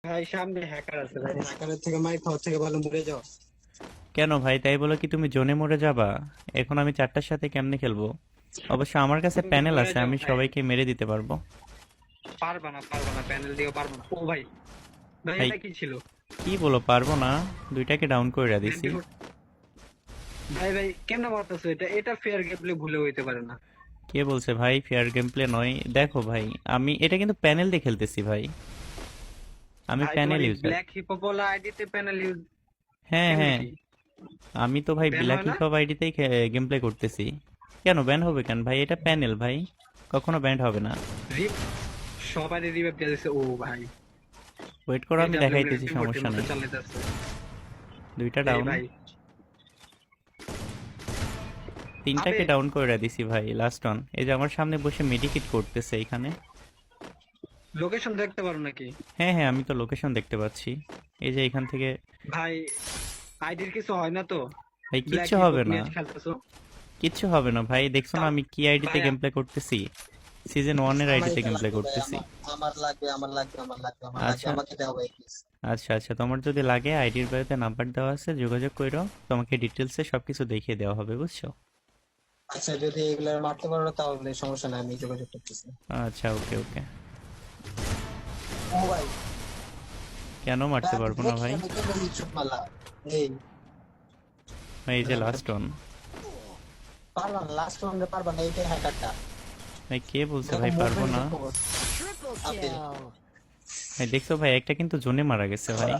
ভাই সামনে হ্যাকার আছে ভাই, হ্যাকারের থেকে মাইর খাওয়ার থেকে ভালো মরে যাও। কেন ভাই, তাই বলে কি তুমি জোনে মরে যাবা? এখন আমি চারটার সাথে কেমনে খেলবো? অবশ্য আমার কাছে তুমি প্যানেল মরে আছে, যাও আমি ভাই। সবাইকে মেরে দিতে পারবো। পারবা না প্যানেল দিয়েও পারবো না। ও ভাই, ভাই ভাই এটা কি ছিল? কি বলো পারবো না? দুইটাকে ডাউন করে দিছি। ভেন্টি ভাই ভাই কেমনে মারতেছো? এটা এটা ফেয়ার গেম প্লে ভুলে হইতে পারে না। কে বলছে ভাই ফেয়ার গেম প্লে নয়? দেখো ভাই, আমি এটা কিন্তু প্যানেল দিয়ে খেলতেছি ভাই। আমি ভাই তোমার প্যানেল এই ইউজার। ব্ল্যাক হিপোপোলা আইডিতে প্যানেল ইউজ হ্যাঁ কেমনে হ্যাঁ, কি আমি তো ভাই ব্যান ব্ল্যাক হয় না? হিপ আইডিতেই গেম প্লে করতেছি। কেন ব্যান হবে কেন ভাই? এটা প্যানেল ভাই, কখনো ব্যান্ড হবে না। রিপ সবাই রিভাইভ দিয়ে দিছে। ও ভাই, ওয়েট করো, এই আমি ডাব্লিউ দেখাইতেছি, রিমোটের সমস্যা মতো নেই। চালাইতেছে। দুইটা এই ডাউন। ভাই আবে তিনটাকে ডাউন করে দিছি ভাই, লাস্ট অন। এই যে আমার সামনে বসে মেডিকেট করতেছে এখানে। লোকেশন দেখতে পারো নাকি? হ্যাঁ হ্যাঁ, আমি তো লোকেশন দেখতে পাচ্ছি। এই যে এখান থেকে। ভাই আইডির কিছু হয় না তো? ভাই ব্ল্যাক কিচ্ছু হবে হিপহপ না, নিয়ে খেলতেছো? কিচ্ছু হবে না ভাই। দেখছো না তাও আমি কি আইডিতে ভাই গেম প্লে করতেছি? সিজন 1 এর আমার আইডিতে এটা গেম প্লে লাগবে ভাই, করতেছি। আমার লাগবে, আচ্ছা আমাকে দাও ভাই প্লিজ। আচ্ছা আচ্ছা, তোমার যদি লাগে আইডির বাড়িতে নাম্বার দেওয়া আছে, যোগাযোগ করো। তোমাকে ডিটেলসে সবকিছু দেখিয়ে দেওয়া হবে, বুঝছো? আচ্ছা যদি এগুলো মারতে পারো তাহলে সমস্যা নাই, আমি যোগাযোগ করতেছি। আচ্ছা ওকে ওকে। ও ভাই, কেন মারতে আমি পারবো না দেখি ভাই? আমি কেন হেডশট মারলাম। এই এই যে লাস্ট অন। পারলাম লাস্ট রাউন্ডে, পারবা না, এইটাই হ্যাকারটা। ভাই কে বলছে দেখো ভাই পারবো না? মুভমেন্ট দেখো। Triple আপনি kill. ভাই দেখছো ভাই, একটা কিন্তু জোনে মারা গেছে ভাই।